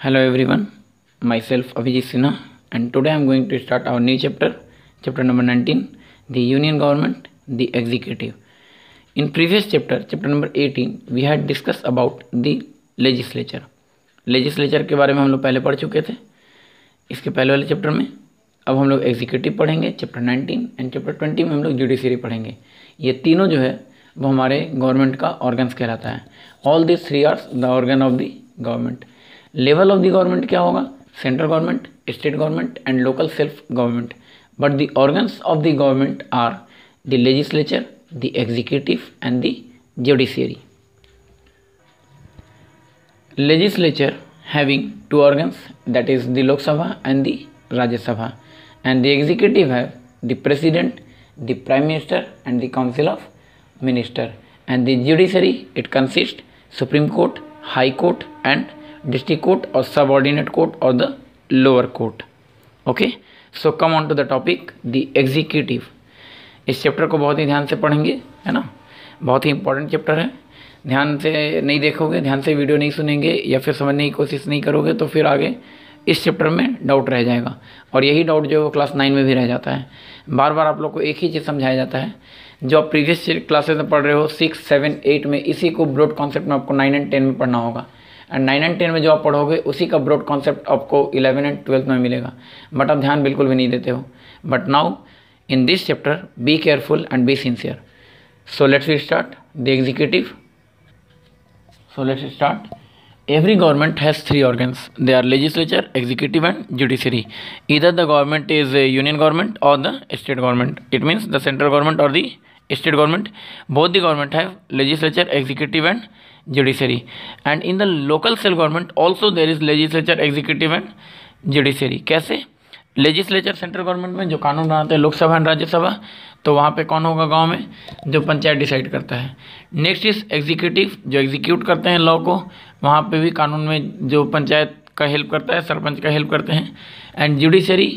Hello everyone, myself Abhijit Sinha, and today I am going to start our new chapter number 19, the Union Government, the Executive. In previous chapter number 18, we had discussed about the legislature. Legislature के बारे में हम लोग पहले पढ़ चुके थे इसके पहले वाले चैप्टर में। अब हम लोग एग्जीक्यूटिव पढ़ेंगे चैप्टर 19 एंड चैप्टर 20 में हम लोग जुडिशरी पढ़ेंगे। ये तीनों जो है वो हमारे गवर्नमेंट का ऑर्गन्स कहलाता है। All this three are the organ of the government. Level of the government क्या होगा? Central government, state government and local self government. But the organs of the government are the legislature, the executive and the judiciary. Legislature having two organs, that is the Lok Sabha and the Rajya Sabha, and the executive have the president, the prime minister and the council of minister, and the judiciary, it consists Supreme Court, High Court and district court or subordinate court or the lower court. Okay, so come on to the topic, the executive. इस chapter को बहुत ही ध्यान से पढ़ेंगे, है ना, बहुत ही important chapter है। ध्यान से नहीं देखोगे, ध्यान से वीडियो नहीं सुनेंगे या फिर समझने की कोशिश नहीं करोगे तो फिर आगे इस चैप्टर में डाउट रह जाएगा। और यही डाउट जो है वो क्लास 9 में भी रह जाता है। बार बार आप लोग को एक ही चीज़ समझाया जाता है जो आप प्रीवियस क्लासेस में पढ़ रहे हो 6, 7, 8 में, इसी को ब्रॉड कॉन्सेप्ट में आपको 9 एंड 10 में पढ़ना होगा। एंड 9 एंड 10 में जो आप पढ़ोगे उसी का ब्रॉड कॉन्सेप्ट आपको 11 एंड 12 में मिलेगा। बट आप ध्यान बिल्कुल भी नहीं देते हो। But now in this chapter be careful and be sincere. So let's we start the executive. So let's start. Every government has three organs. They are legislature, executive and judiciary. Either the government is a union government or the state government. It means the central government or the state government. Both the government have legislature, executive and judiciary. And in the local self government also there is legislature, executive and judiciary. कैसे? Legislature central government में जो कानून बनाते हैं Lok Sabha and Rajya Sabha, तो वहाँ पे कौन होगा गांव में? जो पंचायत डिसाइड करता है. नेक्स्ट इज एग्जीक्यूटिव, जो एग्जीक्यूट करते हैं लॉ को, वहाँ पे भी कानून में जो पंचायत का हेल्प करता है, सरपंच का हेल्प करते हैं. एंड जुडिशरी,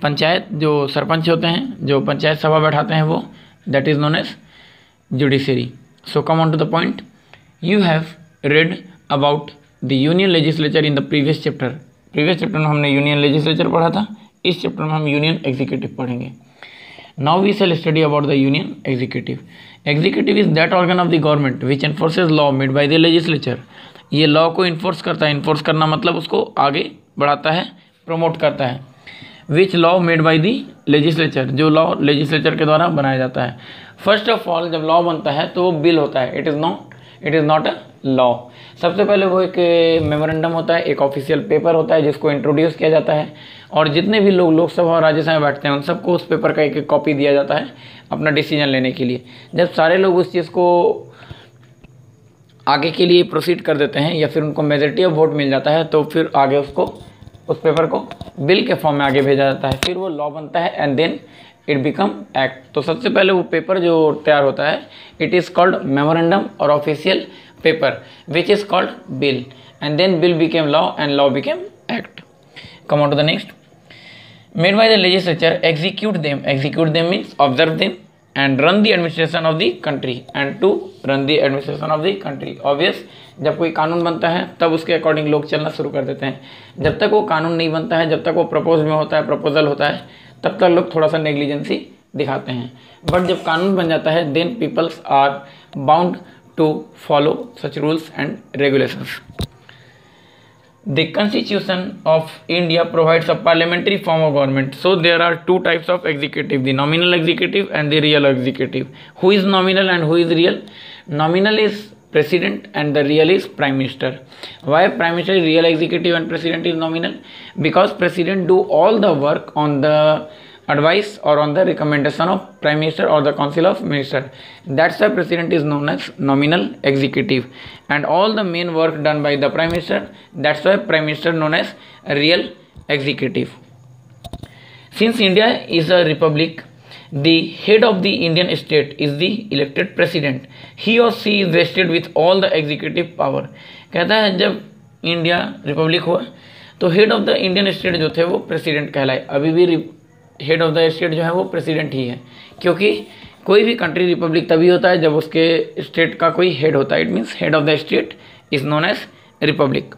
पंचायत जो सरपंच होते हैं, जो पंचायत सभा बैठाते हैं वो, that is known as judiciary. So come on to the point. You have read about the union legislature in the previous chapter. Previous chapter में हमने यूनियन लेजिस्लेचर पढ़ा था. इस चैप्टर में हम यूनियन एग्जीक्यूटिव पढ़ेंगे. Now we shall study about the union executive. Executive is that organ of the government which enforces law made by the legislature. ये law को इन्फोर्स करता है. इन्फोर्स करना मतलब उसको आगे बढ़ाता है, प्रमोट करता है. Which law made by the legislature, जो लॉ लेजिस्लेचर के द्वारा बनाया जाता है. फर्स्ट ऑफ ऑल जब लॉ बनता है तो वो बिल होता है. It is not a law. सबसे पहले वो एक मेमोरेंडम होता है, एक ऑफिशियल पेपर होता है जिसको इंट्रोड्यूस किया जाता है. और जितने भी लोग लोकसभा और राज्यसभा में बैठते हैं उन सबको उस पेपर का एक कॉपी दिया जाता है अपना डिसीजन लेने के लिए. जब सारे लोग उस चीज़ को आगे के लिए प्रोसीड कर देते हैं या फिर उनको मेजॉरिटी ऑफ वोट मिल जाता है तो फिर आगे उसको उस पेपर को बिल के फॉर्म में आगे भेजा जाता है. फिर वो लॉ बनता है and then it become act. तो सबसे पहले वो पेपर जो तैयार होता है इट इज़ कॉल्ड मेमोरेंडम और official paper which is called bill. And then bill became law and law became act. Come on to the next. Made by the legislature, execute them. Execute them means observe them and run the administration of the country. And to run the administration of the country. Obvious, जब कोई कानून बनता है तब उसके according लोग चलना शुरू कर देते हैं. जब तक वो कानून नहीं बनता है, जब तक वो प्रपोजल होता है तब तक लोग थोड़ा सा नेग्लिजेंसी दिखाते हैं. बट जब कानून बन जाता है then peoples are bound to follow such rules and regulations. The Constitution of India provides a parliamentary form of government. So there are two types of executive, the nominal executive and the real executive. Who is nominal and who is real? Nominal is president and the real is prime minister. Why prime minister is real executive and president is nominal? Because president do all the work on the advice or on the recommendation of prime minister or the council of minister. That's why president is known as nominal executive, and all the main work done by the prime minister, that's why prime minister known as real executive. Since India is a republic, the head of the Indian state is the elected president. He or she is vested with all the executive power. कहता है जब India Republic हुआ तो head of the Indian state जो थे वो president कहलाए. अभी भी हेड ऑफ द स्टेट जो है वो प्रेसिडेंट ही है, क्योंकि कोई भी कंट्री रिपब्लिक तभी होता है जब उसके स्टेट का कोई हेड होता है. It means head of the state is known as republic.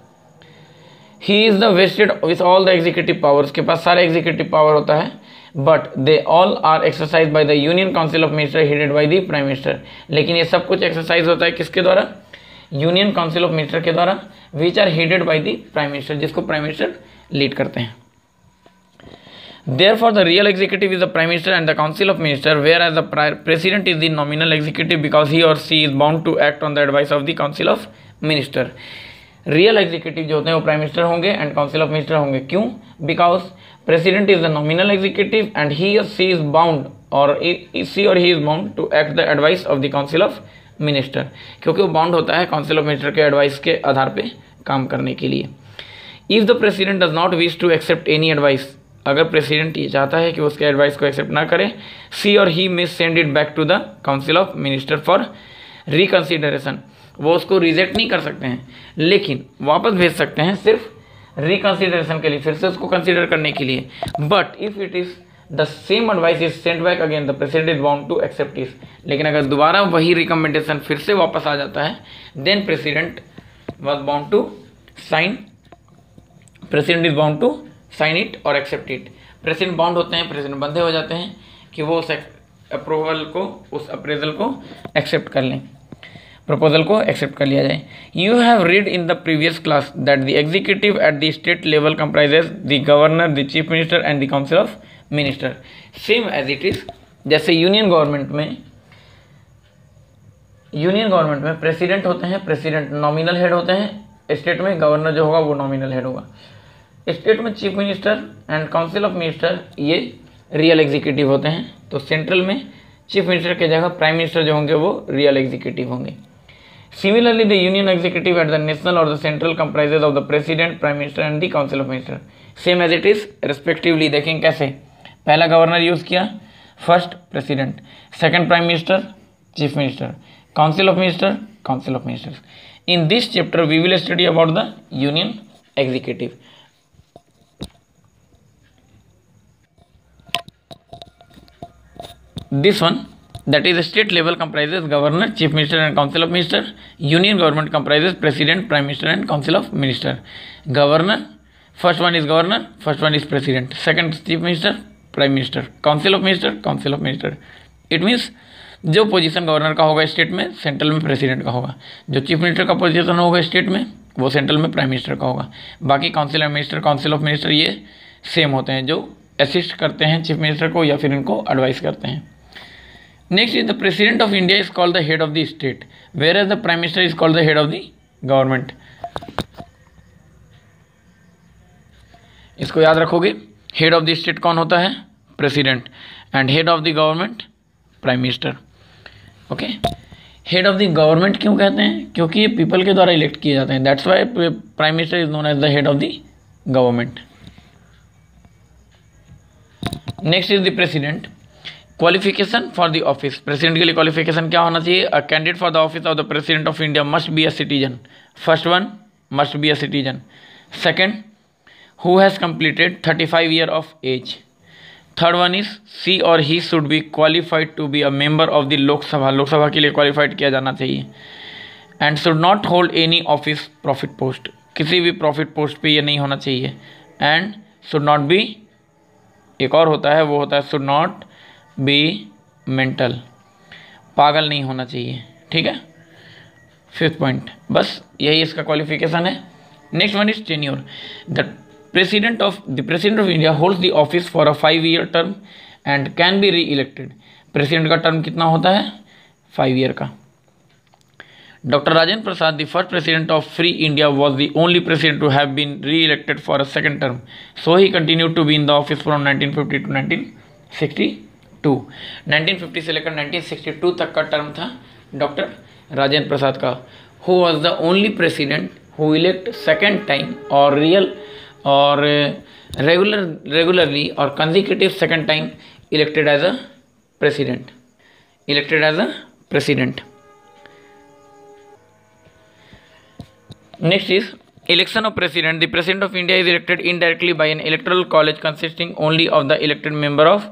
He is the vested with all the executive powers, के पास सारे एग्जीक्यूटिव पावर होता है, but they all are exercise by the union council of minister headed by the prime minister. लेकिन ये सब कुछ exercise होता है किसके द्वारा? यूनियन काउंसिल ऑफ मिनिस्टर के द्वारा, which are headed by the prime minister, जिसको प्राइम मिनिस्टर लीड करते हैं। Therefore, the real executive is the Prime Minister and the Council of Ministers, whereas the President is the nominal executive because he or she is bound to act on the advice of the Council of Ministers. Real executive जो होते हैं वो Prime Minister होंगे and Council of Ministers होंगे। क्यों? Because President is the nominal executive and he or she is bound or she or he is bound to act the advice of the Council of Ministers, क्योंकि वो bound होता है Council of Ministers के advice के आधार पे काम करने के लिए। If the President does not wish to accept any advice, अगर प्रेसिडेंट ये चाहता है कि उसके एडवाइस को एक्सेप्ट ना करे, सी और he may send it back to the council of minister for reconsideration, वो उसको रिजेक्ट नहीं कर सकते हैं लेकिन वापस भेज सकते हैं सिर्फ रिकन्सिडरेशन के लिए, फिर से उसको कंसिडर करने के लिए। But if it is the same advice is send back again, the president is bound to accept it. लेकिन अगर दोबारा वही रिकमेंडेशन फिर से वापस आ जाता है, then president was bound to sign, president is bound to sign it और एक्सेप्ट इट। प्रेसिडेंट बाउंड होते हैं, प्रेसिडेंट बंधे हो जाते हैं कि वो उस अप्रूवल को, उस अप्रेजल को एक्सेप्ट कर लें, प्रपोजल को एक्सेप्ट कर लिया जाए। You have read in the previous class that the executive at the state level comprises the governor, the chief minister and the council of minister, same as it is. जैसे union government में president होते हैं, president nominal head होते हैं, state में governor जो होगा वो नॉमिनल हेड होगा। स्टेट में chief minister and council of minister ये रियल एग्जीक्यूटिव होते हैं, तो सेंट्रल में चीफ मिनिस्टर की जगह प्राइम मिनिस्टर जो होंगे वो रियल एग्जीक्यूटिव होंगे। Similarly the union executive at the national और the central comprises of the president, prime minister and the council of minister, same as it is respectively. देखें कैसे, पहला गवर्नर यूज किया, first president, second prime minister, chief minister, council of minister, council of ministers. In this chapter we will study about the union executive. This one, that is state level, comprises governor, chief minister and council of minister. Union government comprises president, prime minister and council of minister. Governor, first one is governor, first one is president, second is chief minister, prime minister, council of minister, council of minister. It means जो position governor का होगा state में, central में president का होगा। जो chief minister का position होगा स्टेट में, वो सेंट्रल में प्राइम मिनिस्टर का होगा। बाकी council of minister, council of minister ये सेम होते हैं, जो असिस्ट करते हैं चीफ मिनिस्टर को या फिर इनको एडवाइस करते हैं। Next is the President of India is called the head of the state, whereas the Prime Minister is called the head of the government. इसको याद रखोगे, हेड ऑफ द स्टेट कौन होता है? President, and head of the government prime minister. Okay, head of the government क्यों कहते हैं? क्योंकि ये पीपल के द्वारा इलेक्ट किए जाते हैं, that's why prime minister is known as the head of the government. Next is the president. Qualification for the office, president के लिए क्वालिफिकेशन क्या होना चाहिए? A candidate for the office of the president of India must be a citizen. First one, must be a citizen. Second, who has completed 35 year of age. Third one is she और he should be qualified to be a member of the Lok Sabha, Lok Sabha के लिए qualified किया जाना चाहिए। And should not hold any office profit post, किसी भी profit post पे ये नहीं होना चाहिए। एंड शुड नॉट बी, एक और होता है, वो होता है शुड नॉट बी मेंटल, पागल नहीं होना चाहिए। ठीक है, फिफ्थ पॉइंट, बस यही इसका क्वालिफिकेशन है। Next one is tenure. The president of India holds the office for a 5 year term and can be reelected. President का टर्म कितना होता है? 5 ईयर का। Doctor Rajendra Prasad, the first president of free India, was the only president to have been reelected for a second term, so he continued to be in the office from 1950 to 1962। 1950 से लेकर 1962 तक का term था doctor Rajendra Prasad का। Who was the only president who elect second time और regularly और consecutive second time elected as a president, Next is election of president. The president of India is elected indirectly by an electoral college consisting only of the elected member of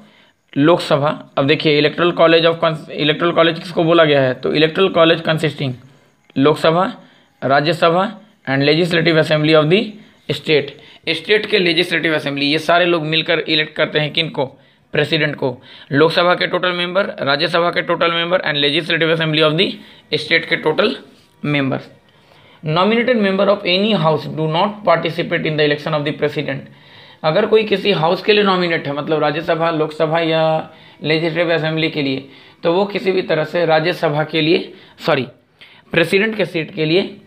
लोक सभा। अब देखिए electoral college किसको बोला गया है? तो electoral college consisting Lok Sabha, Rajya Sabha and legislative assembly of the state के लेजिस्लेटिव असेंबली, ये सारे लोग मिलकर इलेक्ट करते हैं किनको, प्रेसिडेंट को। लोकसभा के टोटल मेंबर, राज्यसभा के total member and legislative assembly of the state के total members. Nominated member of any house do not participate in the election of the president. अगर कोई किसी हाउस के लिए नॉमिनेट है, मतलब राज्यसभा, लोकसभा या लेजिस्लेटिव असेंबली के लिए, तो वो किसी भी तरह से राज्यसभा के लिए, प्रेसिडेंट के सीट के लिए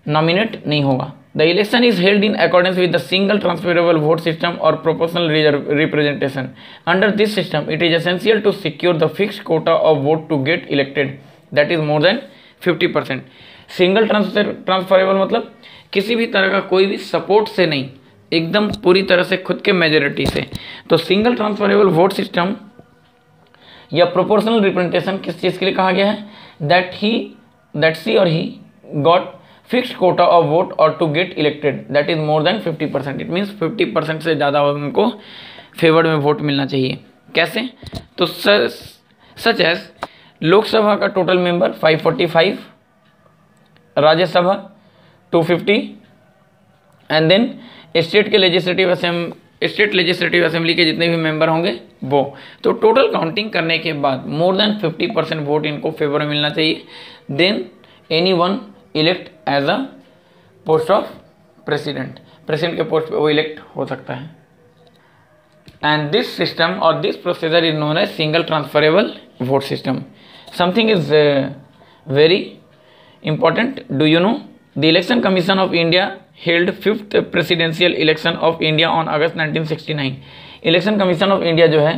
नॉमिनेट नहीं होगा। The election is held in accordance with the single transferable vote system और proportional representation. Under this system it is essential to secure the fixed quota of vote to get elected, that is more than 50%। Single transferable मतलब किसी भी तरह का कोई भी support से नहीं, एकदम पूरी तरह से खुद के मेजोरिटी से। तो सिंगल ट्रांसफरेबल वोट सिस्टम या प्रोपोर्शनल रिप्रेजेंटेशन किस चीज़ के लिए कहा गया है, दैट सी और he got fixed quota of vote or to get elected, that is more than 50%। It means 50% से ज़्यादा उनको फेवर्ड में वोट मिलना चाहिए। कैसे, तो सच एज लोकसभा का total member 545, Rajya Sabha 250 and then state legislative assembly के जितने भी मेंबर होंगे वो। तो टोटल काउंटिंग करने के बाद मोर देन 50% वोट इनको फेवर में मिलना चाहिए। Then any one elect as a post of president के पोस्ट पे वो इलेक्ट हो सकता है। एंड दिस सिस्टम और this procedure is known as single transferable vote system. Something is very important. Do you know the Election Commission of India held 5th presidential election of India on August 1969? Election Commission of India जो है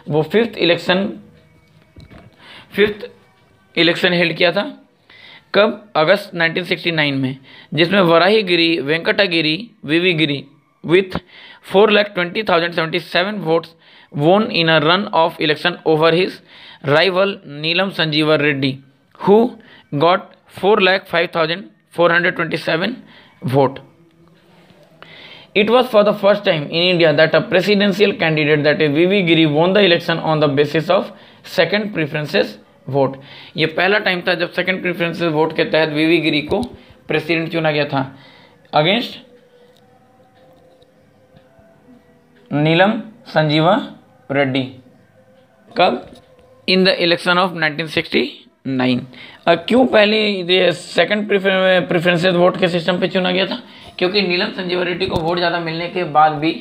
वो 5th election held किया था कब, अगस्त 1969 में, जिसमें वराही गिरी, वेंकटागिरी, वीवी गिरी with 4,20,077 votes won in a run off election over his rival Neelam Sanjeeva Reddy, who got 4,05,427 vote. It was for the first time in India that a presidential candidate, that is VV Giri, won the election on the basis of second preferences vote. ये पहला time था जब second preferences vote के तहत वीवी गिरी को president चुना गया था अगेंस्ट नीलम संजीवा रेड्डी। कब, इन द इलेक्शन ऑफ 1969। क्यों पहले सेकंड प्रेफरेंसेस वोट के सिस्टम पे चुना गया था, क्योंकि नीलम संजीवा रेड्डी को वोट ज़्यादा मिलने के बाद भी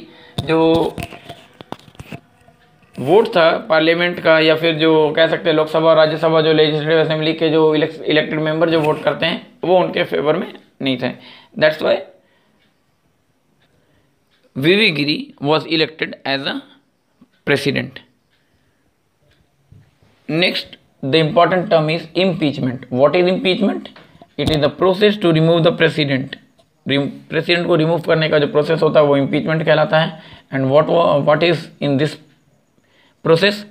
जो वोट था पार्लियामेंट का, या फिर जो कह सकते हैं लोकसभा और राज्यसभा जो लेजिस्लेटिव असेंबली के जो इलेक्टेड मेंबर जो वोट करते हैं वो उनके फेवर में नहीं थे। That's why V V Giri was elected as a president. Next, the important term is impeachment. What is impeachment? It is the process to remove the president. President को रिमूव करने का जो प्रोसेस होता है वो impeachment कहलाता है। And what is in this process?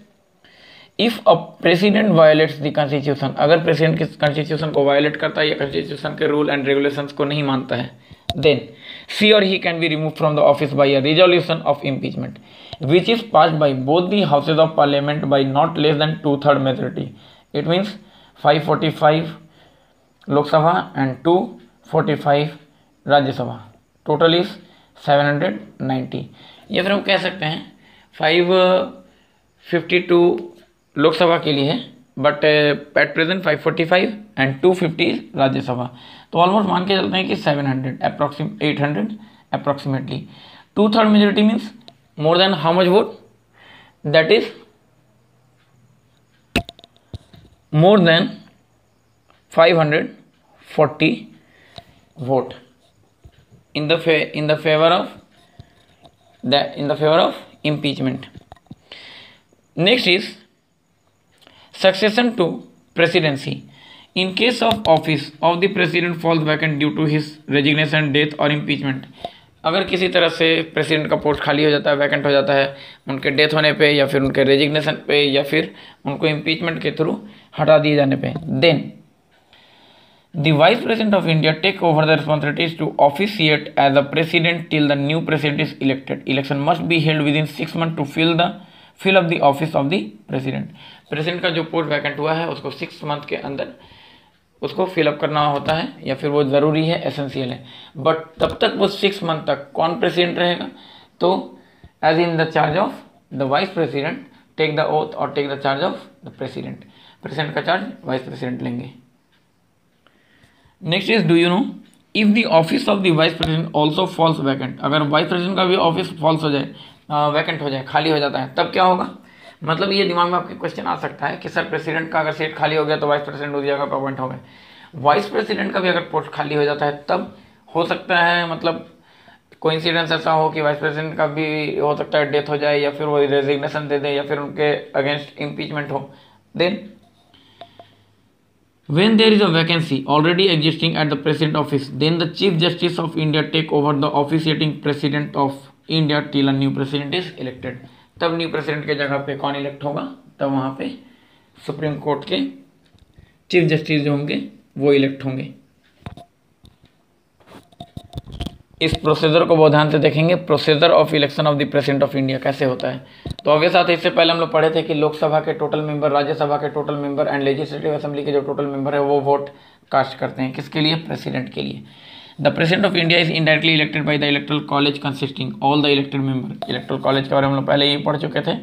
If a president violates the constitution, अगर प्रेसिडेंट किस कॉन्स्टिट्यूशन को वायलेट करता है या कॉन्स्टिट्यूशन के रूल एंड रेगुलेशंस को नहीं मानता है, then she or he can be removed from the office by a resolution of impeachment, which is passed by both the houses of parliament by not less than 2/3 majority. It means 545 Lok Sabha and 245 Rajya Sabha. Total is 790. या फिर हम कह सकते हैं 552 लोकसभा के लिए है, but at present 545 and 250 Rajya Sabha. तो ऑलमोस्ट मान के चलते हैं कि 700 800 approximately. 2/3 majority means more than how much vote? That is more than 540 vote in the favor of impeachment. Next is succession to presidency. In case of office of the president falls vacant due to his resignation, death or impeachment. अगर किसी तरह से president का post खाली हो जाता है, vacant हो जाता है उनके डेथ होने पे, या फिर उनके रेजिग्नेशन पे, या फिर उनको इम्पीचमेंट के थ्रू हटा दिए जाने पे, then the vice president of India take over the responsibilities to officiate as a president till the new president is elected. Election must be held within 6 months to fill up the office of the president. President का जो post vacant हुआ है उसको 6 months के अंदर उसको fill up करना होता है या फिर वो ज़रूरी है, एसेंशियल है। बट तब तक वो 6 मंथ तक कौन प्रेसिडेंट रहेगा? तो as in the charge of the vice president take the oath और take the charge of the president. President का चार्ज वाइस प्रेसिडेंट लेंगे। Next is, do you know if the office of the vice president also falls vacant. अगर vice president का भी office false हो जाए, vacant हो जाए, खाली हो जाता है, तब क्या होगा? मतलब ये दिमाग में आपके क्वेश्चन आ सकता है कि सर प्रेसिडेंट का अगर सीट खाली हो गया तो वाइस प्रेसिडेंट उस जगह पर अपॉइंट हो गए। वाइस प्रेसिडेंट का भी अगर पोस्ट खाली हो जाता है तब हो सकता है, मतलब कोइंसिडेंस ऐसा हो कि वाइस प्रेसिडेंट का भी हो सकता है डेथ हो जाए या फिर वो रेजिग्नेशन दे दे या फिर उनके अगेंस्ट इम्पीचमेंट हो। Then when there is a vacancy already existing at the president office, then the chief justice of India take over the officiating president of India till a new president is elected। तब new president के जगह पे कौन elect होगा? तब वहाँ पे supreme court के चीफ जस्टिस जो होंगे वो इलेक्ट होंगे। इस प्रोसीजर को बहुत ध्यान से देखेंगे। Procedure of election of the president of India कैसे होता है? तो ऑब्वियस बात है, इससे पहले हम लोग पढ़े थे कि लोकसभा के टोटल मेंबर, राज्यसभा के total member and legislative assembly के जो टोटल मेंबर है वो वोट कास्ट करते हैं। किसके लिए? प्रेसिडेंट के लिए। The president of India is indirectly elected by the electoral college consisting all the elected member. Electoral college के बारे में हम लोग पहले ही पढ़ चुके थे।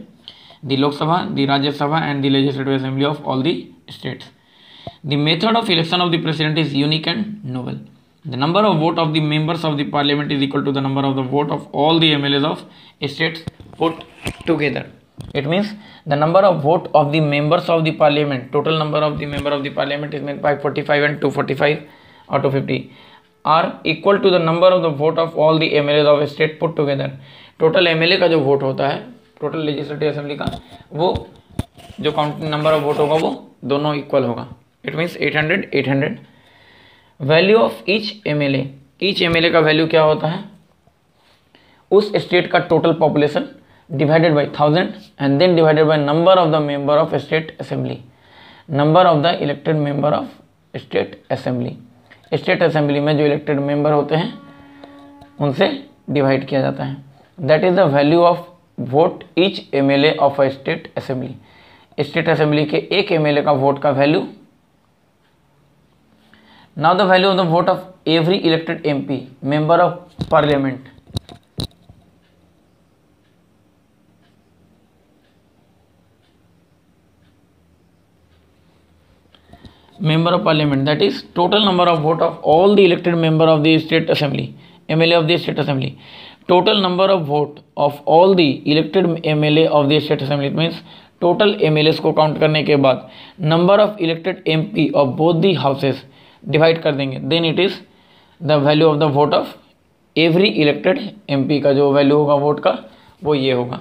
The Lok Sabha, the Rajya Sabha and the legislative assembly of all the states. The method of election of the president is unique and novel. The number of vote of the members of the parliament is equal to the number of the vote of all the MLAs of states put together. It means the number of vote of the members of the parliament, total number of the member of the parliament is made by 45 and 245 or 250 are equal to the number of the vote of all the MLAs of state put together. Total MLA का जो vote होता है, total legislative assembly का, वो जो counting number of vote होगा वो दोनों इक्वल होगा। It means 800। Value of each MLA, each MLA का वैल्यू क्या होता है? उस स्टेट का total population divided by 1000 and then divided by number of the member of state assembly, number of the elected member of state assembly. State assembly में जो elected member होते हैं उनसे डिवाइड किया जाता है। That is the value of vote each MLA of a state assembly. State assembly के एक एमएलए का वोट का value. Now the value of the vote of every elected MP, member of parliament. Member of parliament, that is total number of vote of all the elected member of the state assembly, MLA of the state assembly. Total number of vote of all the elected MLA of the state assembly, it means total MLAs को count करने के बाद number of elected MP of both the houses divide कर देंगे। Then it is the value of the vote of every elected MP का जो value होगा vote का वो ये होगा।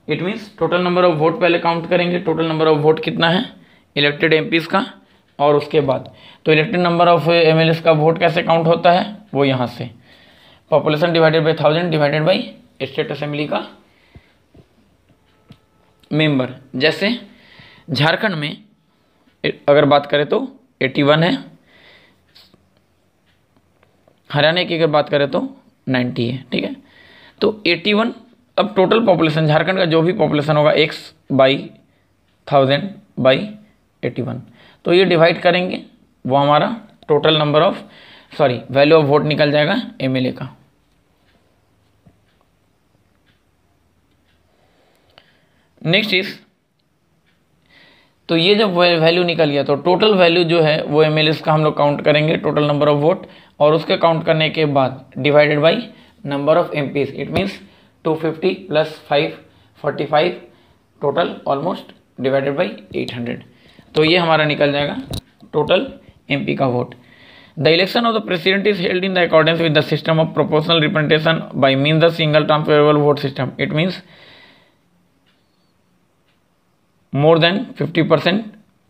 It means total number of vote पहले काउंट करेंगे, टोटल नंबर ऑफ वोट कितना है इलेक्टेड एमपीज का, और उसके बाद तो इलेक्टेड नंबर ऑफ एमएलएस का वोट कैसे काउंट होता है वो यहाँ से population divided by 1000 divided by state assembly का मेंबर। जैसे झारखंड में अगर बात करें तो 81 है, हरियाणा की अगर बात करें तो 90 है। ठीक है, तो 81। अब टोटल पॉपुलेशन झारखंड का जो भी पॉपुलेशन होगा x बाई 1000 बाई 81, तो ये डिवाइड करेंगे वो हमारा total number of value of vote निकल जाएगा एमएलए का। नेक्स्ट इज, तो ये जब वैल्यू निकल गया तो टोटल वैल्यू जो है वो एमएलएस का हम लोग काउंट करेंगे, टोटल नंबर ऑफ वोट, और उसके काउंट करने के बाद divided by number of MPs. It means 250 plus 5 45 total almost divided by 800। तो ये हमारा निकल जाएगा टोटल एमपी का vote. The election of the president is held in the accordance with the system of proportional representation by means the single transferable vote system. It means more than 50%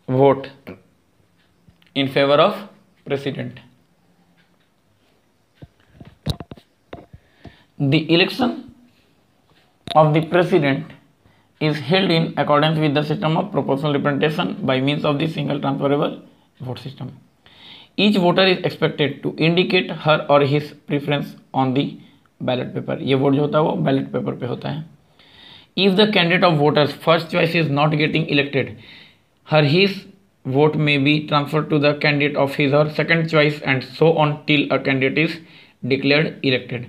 vote in favor of president. The election of the president is held in accordance with the system of proportional representation by means of the single transferable vote system. Each voter is expected to indicate her or his preference on the ballot paper. ये vote जो होता है वो ballot paper पे होता है। If the candidate of voters first choice is not getting elected, his vote may be transferred to the candidate of his or second choice and so on till a candidate is declared elected.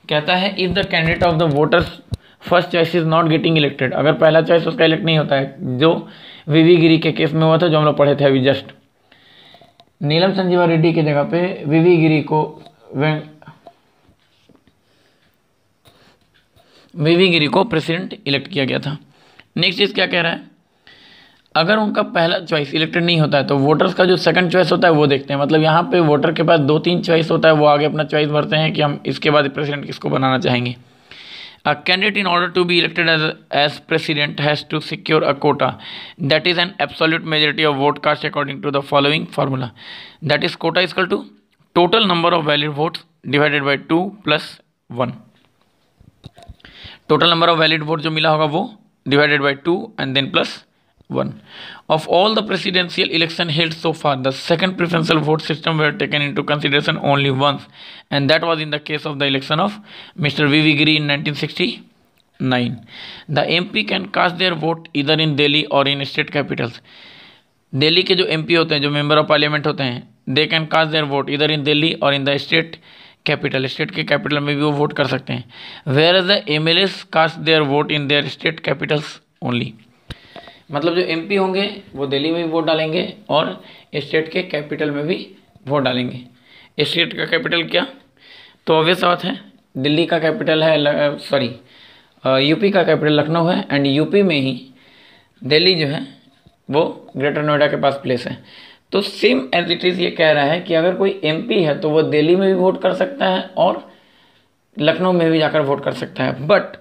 कहता है if the candidate of the voters first choice is not getting elected, अगर पहला choice उसका elect नहीं होता है, जो वीवी गिरी के केस में हुआ था जो हम लोग पढ़े थे अभी जस्ट, नीलम संजीवा रेड्डी की जगह पे वीवी गिरी को प्रेसिडेंट इलेक्ट किया गया था। नेक्स्ट चीज क्या कह रहा है, अगर उनका पहला चॉइस इलेक्टेड नहीं होता है तो वोटर्स का जो सेकंड चॉइस होता है वो देखते हैं। मतलब यहाँ पे वोटर के पास 2-3 चॉइस होता है, वो आगे अपना चॉइस भरते हैं कि हम इसके बाद प्रेसिडेंट किसको बनाना चाहेंगे। A candidate in order to be elected as president has to secure a quota, that is an absolute majority of vote cast according to the following formula, that is quota is equal to total number of valid votes divided by 2 plus 1। total number of valid votes जो मिला होगा वो divided by 2 and then plus 1। Of all the presidential election held so far, the second preferential vote system were taken into consideration only once, and that was in the case of the election of Mr. V.V. Giri in 1969। The MP can cast their vote either in Delhi or in state capitals। Delhi के जो MP होते हैं, जो member of parliament होते हैं, they can cast their vote either in Delhi or in the state capital। State के capital में भी वो वोट कर सकते हैं। Whereas the MLAs cast their vote in their state capitals only। मतलब जो MP होंगे वो दिल्ली में भी वोट डालेंगे और स्टेट के कैपिटल में भी वोट डालेंगे। स्टेट का कैपिटल क्या, तो ऑब्वियस बात है दिल्ली का कैपिटल है, सॉरी यूपी का कैपिटल लखनऊ है, एंड यूपी में ही दिल्ली जो है वो ग्रेटर नोएडा के पास प्लेस है। तो सेम एज इट इज़ ये कह रहा है कि अगर कोई MP है तो वो दिल्ली में भी वोट कर सकता है और लखनऊ में भी जाकर वोट कर सकता है। बट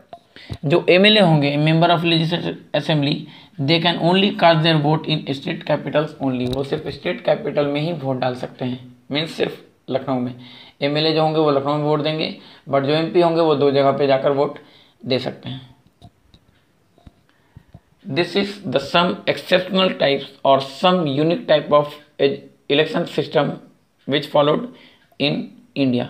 जो MLA होंगे, member of legislative assembly, they can only cast their vote in state capitals only. वो सिर्फ स्टेट कैपिटल में ही वोट डाल सकते हैं, मीन्स सिर्फ लखनऊ में। MLA जो होंगे वो लखनऊ में वोट देंगे, बट जो MP होंगे वो 2 जगह पे जाकर वोट दे सकते हैं। This is the some exceptional types और some unique type of election system which followed in India.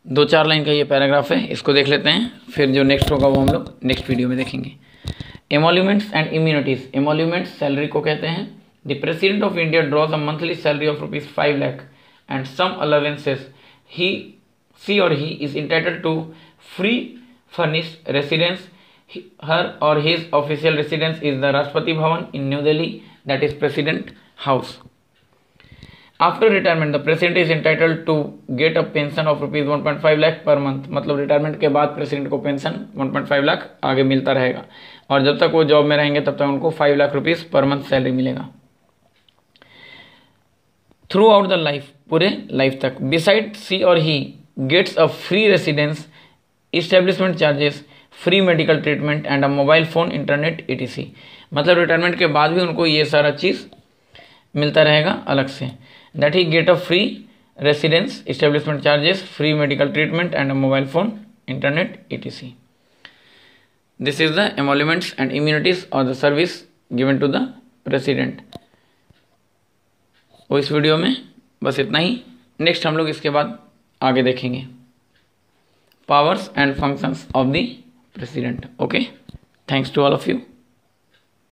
2-4 line का ये पैराग्राफ है, इसको देख लेते हैं, फिर जो नेक्स्ट होगा वो हम लोग नेक्स्ट वीडियो में देखेंगे। Emoluments and immunities. Emoluments salary को कहते हैं। The president of India draws a monthly salary of ₹5 lakh and some allowances she और he is entitled to free furnished residence. Her or his official residence is the Rashtrapati Bhavan in New Delhi, that is president house. After retirement, the president is entitled to get a pension of ₹1.5 lakh per month। मतलब retirement के बाद president को pension 1.5 lakh आगे मिलता रहेगा, और जब तक वो जॉब में रहेंगे तब तक उनको ₹5 लाख पर मंथ सैलरी मिलेगा थ्रू आउट द लाइफ, पूरे लाइफ तक। बिसाइड सी और he gets a free residence, establishment charges, free medical treatment and a mobile phone, internet etc। मतलब रिटायरमेंट के बाद भी उनको ये सारा चीज़ मिलता रहेगा अलग से। that he get a free residence, establishment charges, free medical treatment and a mobile phone, internet etc। This is the emoluments and immunities or the service given to the president। वो इस वीडियो में बस इतना ही। Next हम लोग इसके बाद आगे देखेंगे powers and functions of the president. Okay, thanks to all of you.